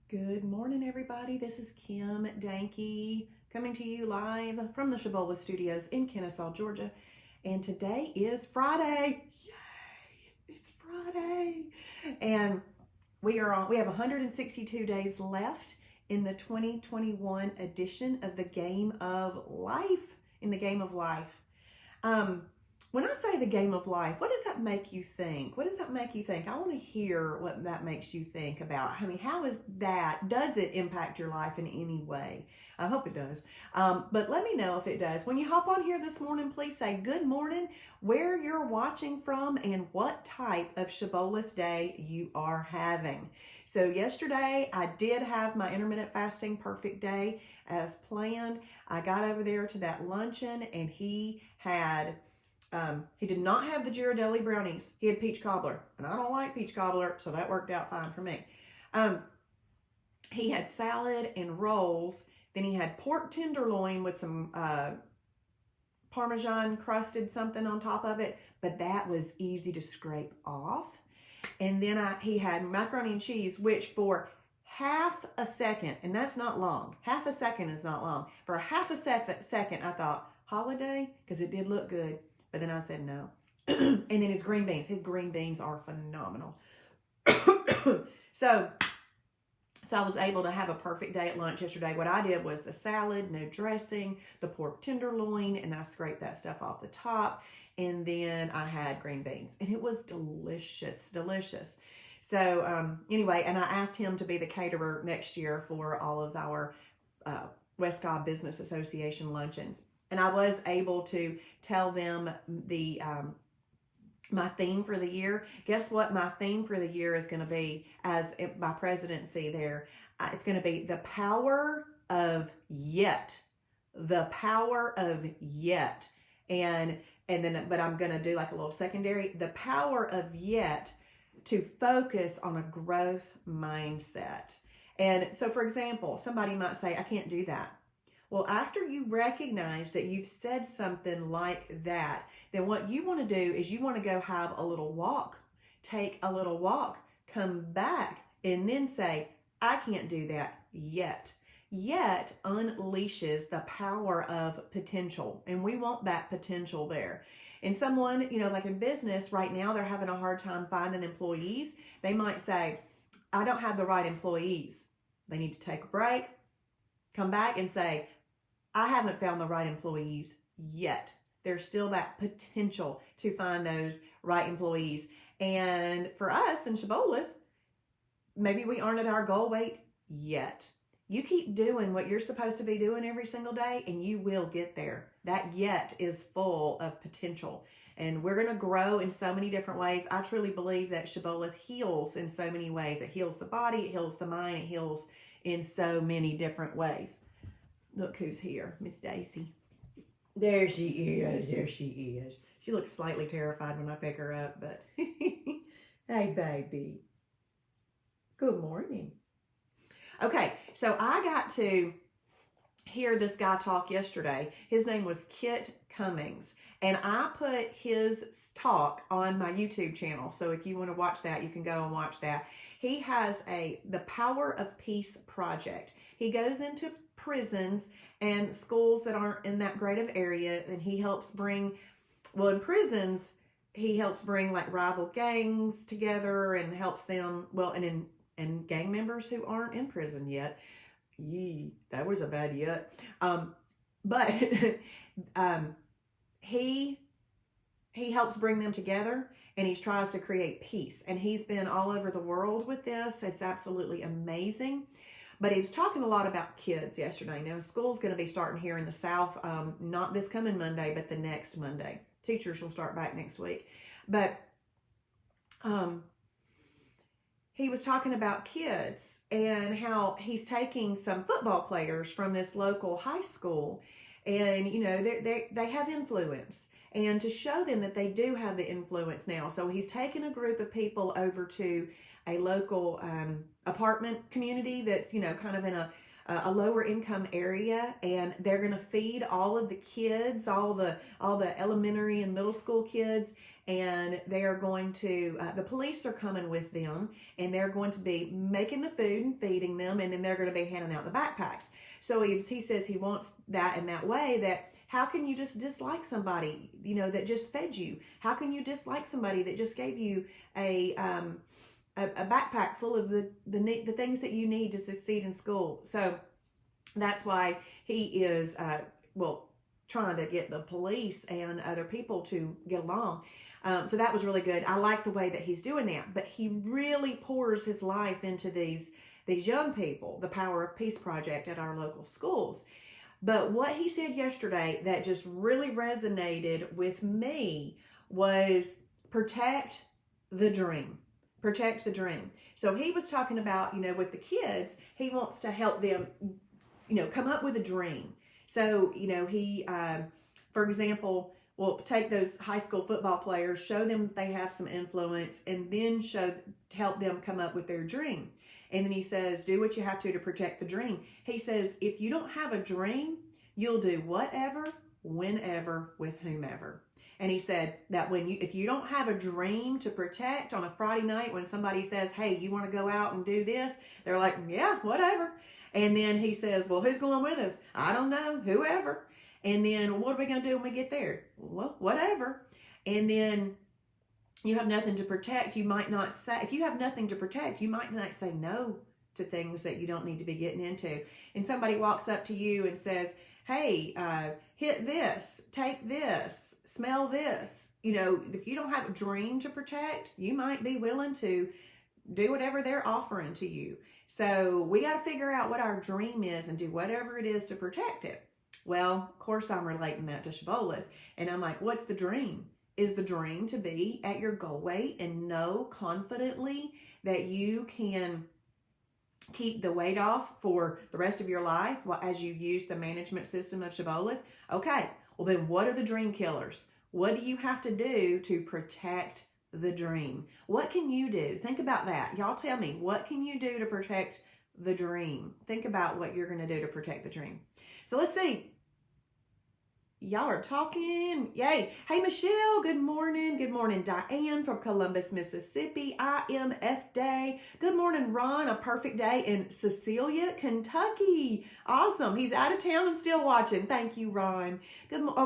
Good morning, everybody. This is Kim Danke coming to you live from the Shibby Studios in Kennesaw, Georgia. And today is Friday. Yay! It's Friday. And we have 162 days left in the 2021 edition of the Game of Life. When I say the game of life, what does that make you think? What does that make you think? I want to hear what that makes you think about. I mean, does it impact your life in any way? I hope it does. But let me know if it does. When you hop on here this morning, please say good morning, where you're watching from, and what type of Shibboleth day you are having. So yesterday, I did have my intermittent fasting perfect day as planned. I got over there to that luncheon, and he did not have the Ghirardelli brownies. He had peach cobbler, and I don't like peach cobbler, so that worked out fine for me. He had salad and rolls. Then he had pork tenderloin with some Parmesan crusted something on top of it, but that was easy to scrape off. And then he had macaroni and cheese, which for half a second, and that's not long. Half a second is not long. For a half a second, I thought, holiday? Because it did look good. But then I said no. And then his green beans are phenomenal. So I was able to have a perfect day at lunch yesterday. What I did was the salad, no dressing, the pork tenderloin, and I scraped that stuff off the top. And then I had green beans. And it was delicious. So anyway, and I asked him to be the caterer next year for all of our West Cobb Business Association luncheons. And I was able to tell them my theme for the year. Guess what? My theme for the year is going to be, as my presidency there, it's going to be the power of yet. The power of yet. And then, but I'm going to do like a little secondary, the power of yet to focus on a growth mindset. And so, for example, somebody might say, I can't do that. Well, after you recognize that you've said something like that, then what you want to do is you want to go have a little walk. Take a little walk, come back, and then say, I can't do that yet. Yet unleashes the power of potential, and we want that potential there. And someone, like in business right now, they're having a hard time finding employees. They might say, I don't have the right employees. They need to take a break, come back and say, I haven't found the right employees yet. There's still that potential to find those right employees. And for us in Shibboleth, maybe we aren't at our goal weight yet. You keep doing what you're supposed to be doing every single day, and you will get there. That yet is full of potential. And we're going to grow in so many different ways. I truly believe that Shibboleth heals in so many ways. It heals the body, it heals the mind, it heals in so many different ways. Look who's here, Miss Daisy. There she is. She looks slightly terrified when I pick her up, but hey, baby. Good morning. Okay, so I got to hear this guy talk yesterday. His name was Kit Cummings, and I put his talk on my YouTube channel. So if you want to watch that, you can go and watch that. He has the Power of Peace project. He goes into prisons and schools that aren't in that great of area, and he helps bring, in prisons, he helps bring like rival gangs together and helps them, and gang members who aren't in prison yet. Yee, that was a bad yet. But he helps bring them together, and he tries to create peace. And he's been all over the world with this. It's absolutely amazing. But he was talking a lot about kids yesterday. Now, school's going to be starting here in the South, not this coming Monday, but the next Monday. Teachers will start back next week. But he was talking about kids and how he's taking some football players from this local high school, and they have influence, and to show them that they do have the influence now. So he's taken a group of people over to a local apartment community that's kind of in a a lower income area, and they're going to feed all of the kids, all the elementary and middle school kids, and they are going to, the police are coming with them, and they're going to be making the food and feeding them, and then they're going to be handing out the backpacks. So he says he wants that in that way, that how can you just dislike somebody, that just fed you? How can you dislike somebody that just gave you a backpack full of the things that you need to succeed in school? So that's why he is, trying to get the police and other people to get along. So that was really good. I like the way that he's doing that, but he really pours his life into these young people, the Power of Peace Project at our local schools. But what he said yesterday that just really resonated with me was protect the dream. Protect the dream. So he was talking about, with the kids, he wants to help them, come up with a dream. So, he, for example, will take those high school football players, show them they have some influence, and then help them come up with their dream. And then he says, do what you have to protect the dream. He says, if you don't have a dream, you'll do whatever, whenever, with whomever. And he said that if you don't have a dream to protect on a Friday night, when somebody says, hey, you want to go out and do this? They're like, yeah, whatever. And then he says, well, who's going with us? I don't know, whoever. And then what are we going to do when we get there? Well, whatever. And then you have nothing to protect. You might not say, if you have nothing to protect, you might not say no to things that you don't need to be getting into. And somebody walks up to you and says, hey, hit this, take this, smell this. If you don't have a dream to protect, you might be willing to do whatever they're offering to you. So we got to figure out what our dream is and do whatever it is to protect it. Well, of course, I'm relating that to Shibboleth. And I'm like, what's the dream? Is the dream to be at your goal weight and know confidently that you can keep the weight off for the rest of your life as you use the management system of Shibboleth? Okay, well then what are the dream killers? What do you have to do to protect the dream? What can you do? Think about that. Y'all tell me, what can you do to protect the dream? Think about what you're going to do to protect the dream. So let's see. Y'all are talking. Yay. Hey, Michelle. Good morning. Good morning, Diane from Columbus, Mississippi. IMF Day. Good morning, Ron. A perfect day in Cecilia, Kentucky. Awesome. He's out of town and still watching. Thank you, Ron.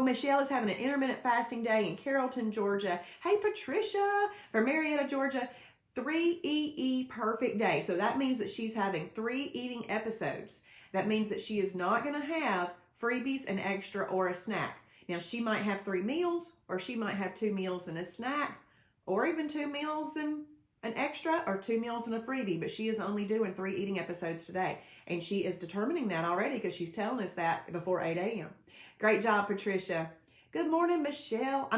Michelle is having an intermittent fasting day in Carrollton, Georgia. Hey, Patricia from Marietta, Georgia. 3EE perfect day. So that means that she's having 3 eating episodes. That means that she is not going to have freebies, an extra, or a snack. Now, she might have 3 meals, or she might have 2 meals and a snack, or even 2 meals and an extra, or 2 meals and a freebie, but she is only doing 3 eating episodes today. And she is determining that already because she's telling us that before 8 a.m. Great job, Patricia. Good morning, Michelle.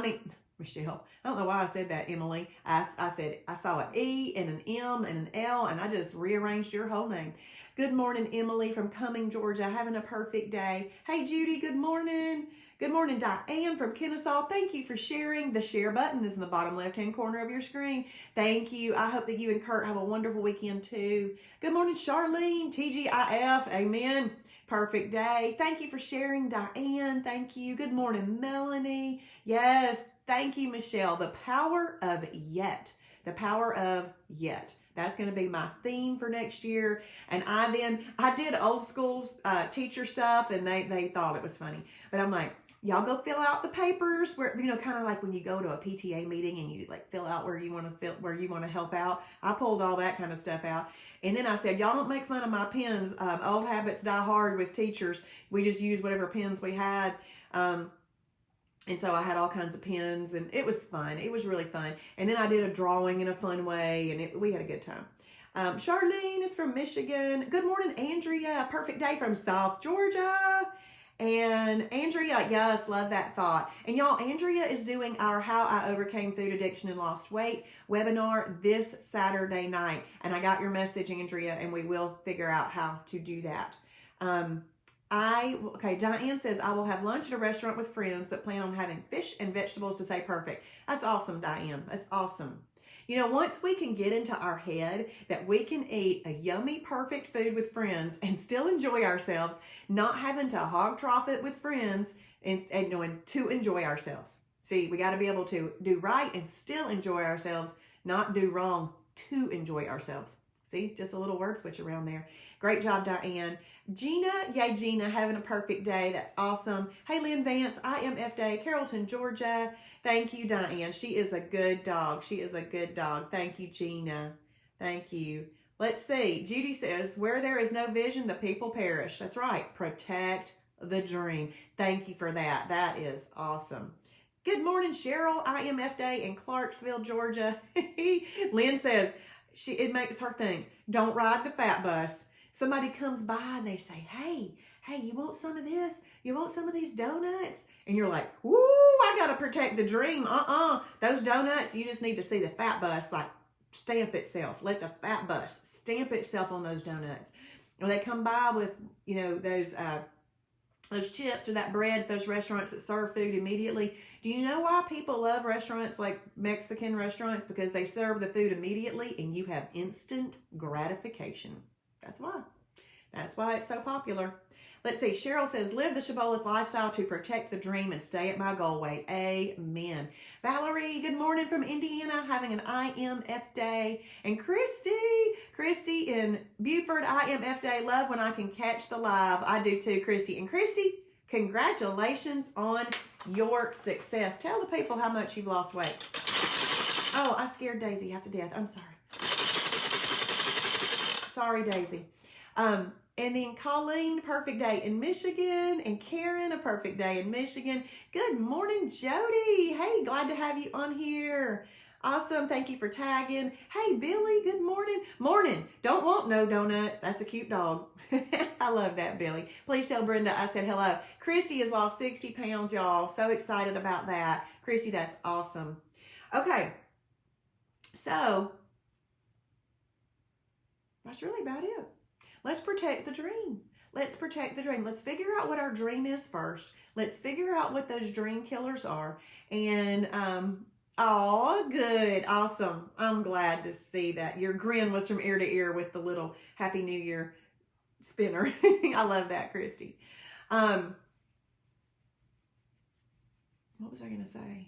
Michelle. I don't know why I said that, Emily. I said I saw an E and an M and an L, and I just rearranged your whole name. Good morning, Emily from Cumming, Georgia. Having a perfect day. Hey, Judy. Good morning. Good morning, Diane from Kennesaw. Thank you for sharing. The share button is in the bottom left-hand corner of your screen. Thank you. I hope that you and Kurt have a wonderful weekend too. Good morning, Charlene. TGIF. Amen. Perfect day. Thank you for sharing, Diane. Thank you. Good morning, Melanie. Yes. Thank you, Michelle. The power of yet. The power of yet. That's going to be my theme for next year. And I did old school teacher stuff, and they thought it was funny. But I'm like, y'all go fill out the papers where, kind of like when you go to a PTA meeting and you like fill out where you want to help out. I pulled all that kind of stuff out. And then I said, y'all don't make fun of my pens. Old habits die hard with teachers. We just use whatever pens we had. And so I had all kinds of pens, and it was fun. It was really fun. And then I did a drawing in a fun way, and we had a good time. Charlene is from Michigan. Good morning, Andrea. Perfect day from South Georgia. And Andrea, yes, love that thought. And y'all, Andrea is doing our How I Overcame Food Addiction and Lost Weight webinar this Saturday night. And I got your message, Andrea, and we will figure out how to do that. Diane says, I will have lunch at a restaurant with friends, but plan on having fish and vegetables to say perfect. That's awesome, Diane. That's awesome. You know, once we can get into our head that we can eat a yummy, perfect food with friends and still enjoy ourselves, not having to hog trough it with friends and knowing to enjoy ourselves. See, we got to be able to do right and still enjoy ourselves, not do wrong to enjoy ourselves. See, just a little word switch around there. Great job, Diane. Gina, yay, Gina, having a perfect day. That's awesome. Hey, Lynn Vance, IMF Day, Carrollton, Georgia. Thank you, Diane. She is a good dog. She is a good dog. Thank you, Gina. Thank you. Let's see. Judy says, where there is no vision, the people perish. That's right. Protect the dream. Thank you for that. That is awesome. Good morning, Cheryl. IMF Day in Clarksville, Georgia. Lynn says, it makes her think, don't ride the fat bus. Somebody comes by and they say, hey, you want some of this? You want some of these donuts? And you're like, woo, I got to protect the dream. Those donuts, you just need to see the fat bus like stamp itself. Let the fat bus stamp itself on those donuts. Or they come by with, you know, those chips or that bread at those restaurants that serve food immediately. Do you know why people love restaurants like Mexican restaurants? Because they serve the food immediately and you have instant gratification. That's why. That's why it's so popular. Let's see. Cheryl says, live the Shibboleth lifestyle to protect the dream and stay at my goal weight. Amen. Valerie, good morning from Indiana, having an IMF day. And Christy in Buford, IMF day. Love when I can catch the live. I do too, Christy. And Christy, congratulations on your success. Tell the people how much you've lost weight. Oh, I scared Daisy half to death. I'm sorry. Sorry, Daisy. And then Colleen, perfect day in Michigan. And Karen, a perfect day in Michigan. Good morning, Jody. Hey, glad to have you on here. Awesome. Thank you for tagging. Hey, Billy, good morning. Morning. Don't want no donuts. That's a cute dog. I love that, Billy. Please tell Brenda I said hello. Christy has lost 60 pounds, y'all. So excited about that. Christy, that's awesome. Okay. So, that's really about it. Let's protect the dream. Let's protect the dream. Let's figure out what our dream is first. Let's figure out what those dream killers are. And, oh, good. Awesome. I'm glad to see that. Your grin was from ear to ear with the little Happy New Year spinner. I love that, Christy. What was I going to say?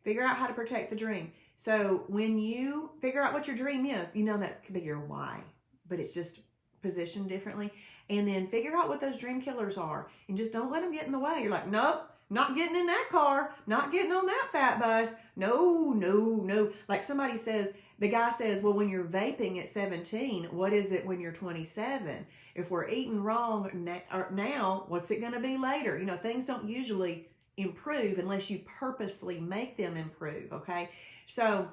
Figure out how to protect the dream. So when you figure out what your dream is, you know that could be your why, but it's just positioned differently. And then figure out what those dream killers are and just don't let them get in the way. You're like, nope, not getting in that car, not getting on that fat bus. No. Like somebody says, the guy says, well, when you're vaping at 17, what is it when you're 27? If we're eating wrong now, what's it going to be later? You know, things don't usually improve unless you purposely make them improve, okay? So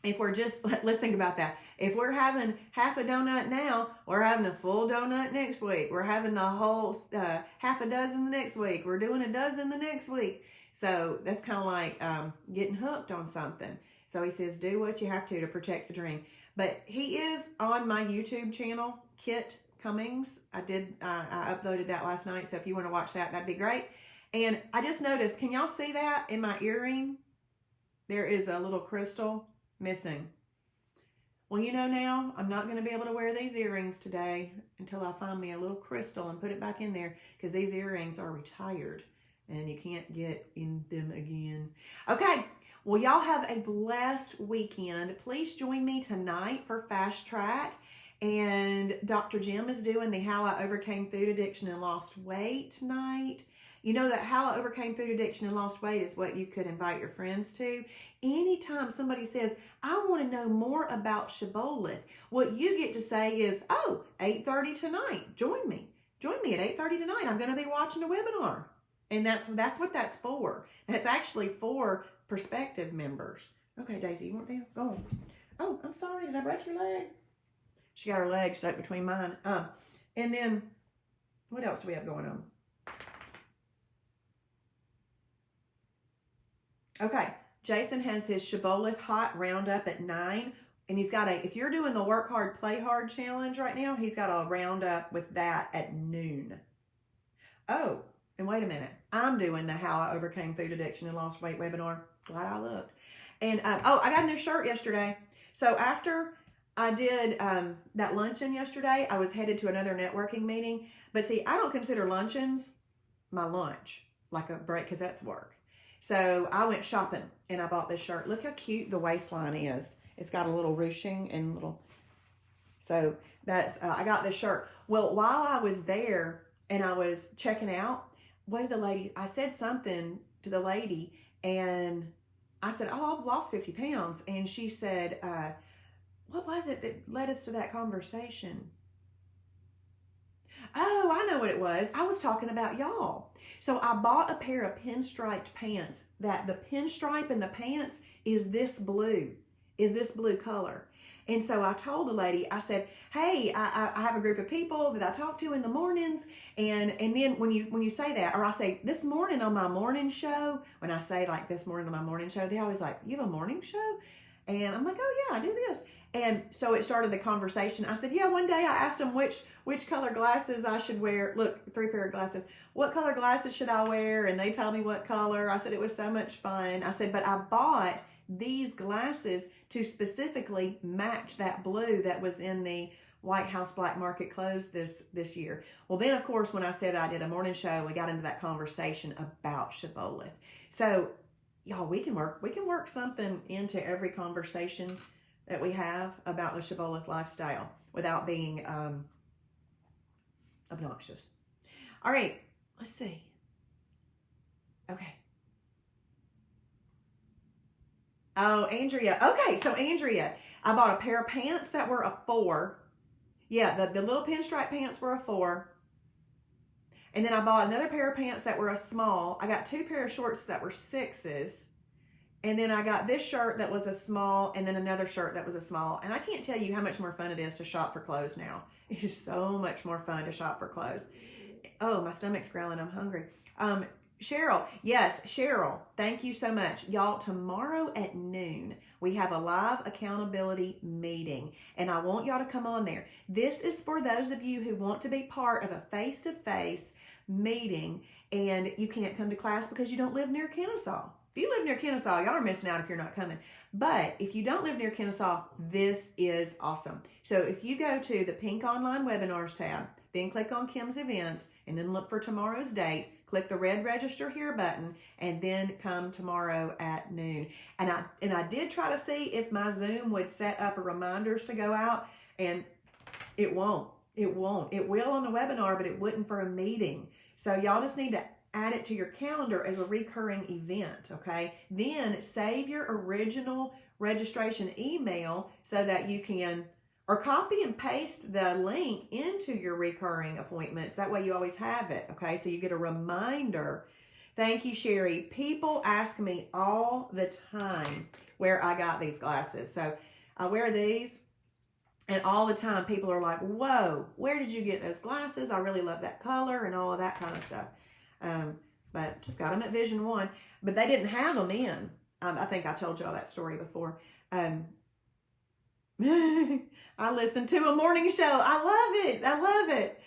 if we're just, let's think about that. If we're having half a donut now, we're having a full donut next week. We're having the whole half a dozen the next week. We're doing a dozen the next week. So that's kind of like getting hooked on something. So he says, do what you have to protect the dream. But he is on my YouTube channel, Kit Cummings. I uploaded that last night. So if you want to watch that, that'd be great. And I just noticed, can y'all see that in my earring? There is a little crystal missing. Well, you know now, I'm not going to be able to wear these earrings today until I find me a little crystal and put it back in there because these earrings are retired and you can't get in them again. Okay, well, y'all have a blessed weekend. Please join me tonight for Fast Track. And Dr. Jim is doing the How I Overcame Food Addiction and Lost Weight tonight. You know that How I Overcame Food Addiction and Lost Weight is what you could invite your friends to. Anytime somebody says, I want to know more about Shibboleth, what you get to say is, oh, 8:30 tonight. Join me. Join me at 8:30 tonight. I'm going to be watching a webinar. And that's what that's for. That's actually for prospective members. Okay, Daisy, you want to go on? Oh, I'm sorry. Did I break your leg? She got her leg stuck between mine. And then, what else do we have going on? Okay, Jason has his Shibboleth Hot Roundup at 9. And he's got if you're doing the Work Hard, Play Hard challenge right now, he's got a roundup with that at noon. Oh, and wait a minute. I'm doing the How I Overcame Food Addiction and Lost Weight webinar. Glad I looked. And oh, I got a new shirt yesterday. So after I did that luncheon yesterday, I was headed to another networking meeting. But see, I don't consider luncheons my lunch, like a break, because that's work. So I went shopping and I bought this shirt. Look how cute the waistline is. It's got a little ruching and little. So that's, I got this shirt. Well, while I was there and I was checking out, I said something to the lady and I said, oh, I've lost 50 pounds. And she said, what was it that led us to that conversation? Oh, I know what it was. I was talking about y'all. So I bought a pair of pinstriped pants that the pinstripe in the pants is this blue color. And so I told the lady, I said, hey, I have a group of people that I talk to in the mornings. And then when you say that, or I say this morning on my morning show, when I say like this morning on my morning show, they always like, you have a morning show? And I'm like, oh yeah, I do this. And so it started the conversation. I said, yeah, one day I asked them which color glasses I should wear. Look, 3 pair of glasses. What color glasses should I wear? And they told me what color. I said, it was so much fun. I said, but I bought these glasses to specifically match that blue that was in the White House Black Market clothes this year. Well, then, of course, when I said I did a morning show, we got into that conversation about shibboleth. So, y'all, we can work something into every conversation that we have about the shibboleth lifestyle without being obnoxious. All right, let's see. Okay. Oh, Andrea. Okay, so Andrea, I bought a pair of pants that were a 4. Yeah, the little pinstripe pants were a 4. And then I bought another pair of pants that were a small. I got 2 pair of shorts that were 6s. And then I got this shirt that was a small and then another shirt that was a small. And I can't tell you how much more fun it is to shop for clothes now. It is so much more fun to shop for clothes. Oh, my stomach's growling. I'm hungry. Cheryl. Yes, Cheryl. Thank you so much. Y'all, tomorrow at noon, we have a live accountability meeting. And I want y'all to come on there. This is for those of you who want to be part of a face-to-face meeting and you can't come to class because you don't live near Kennesaw. If you live near Kennesaw, y'all are missing out if you're not coming. But if you don't live near Kennesaw, this is awesome. So if you go to the pink online webinars tab, then click on Kim's events, and then look for tomorrow's date, click the red register here button, and then come tomorrow at noon. And I did try to see if my Zoom would set up reminders to go out, and it won't. It won't. It will on the webinar, but it wouldn't for a meeting. So y'all just need to add it to your calendar as a recurring event, okay? Then save your original registration email so that you can, or copy and paste the link into your recurring appointments. That way you always have it, okay? So you get a reminder. Thank you, Sherry. People ask me all the time where I got these glasses. So I wear these, and all the time people are like, whoa, where did you get those glasses? I really love that color and all of that kind of stuff. But just got them at Vision One, but they didn't have them in. I think I told y'all that story before. I listened to a morning show. I love it. I love it.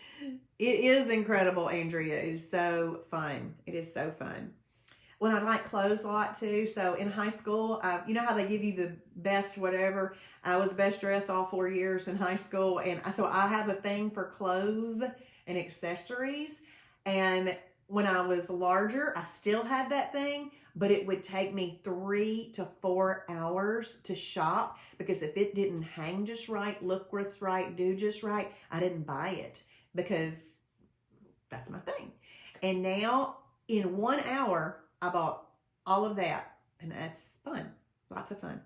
It is incredible, Andrea. It is so fun. It is so fun. When I like clothes a lot too. So in high school, you know how they give you the best whatever. I was best dressed all 4 years in high school. And so I have a thing for clothes and accessories. And when I was larger, I still had that thing, but it would take me 3 to 4 hours to shop because if it didn't hang just right, look just right, do just right, I didn't buy it because that's my thing. And now in 1 hour, I bought all of that, and that's fun. Lots of fun.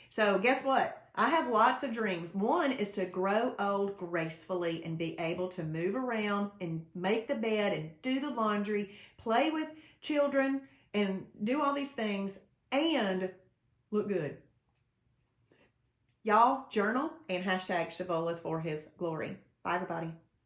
So guess what? I have lots of dreams. One is to grow old gracefully and be able to move around and make the bed and do the laundry, play with children and do all these things and look good. Y'all journal and hashtag Shibboleth for his glory. Bye, everybody.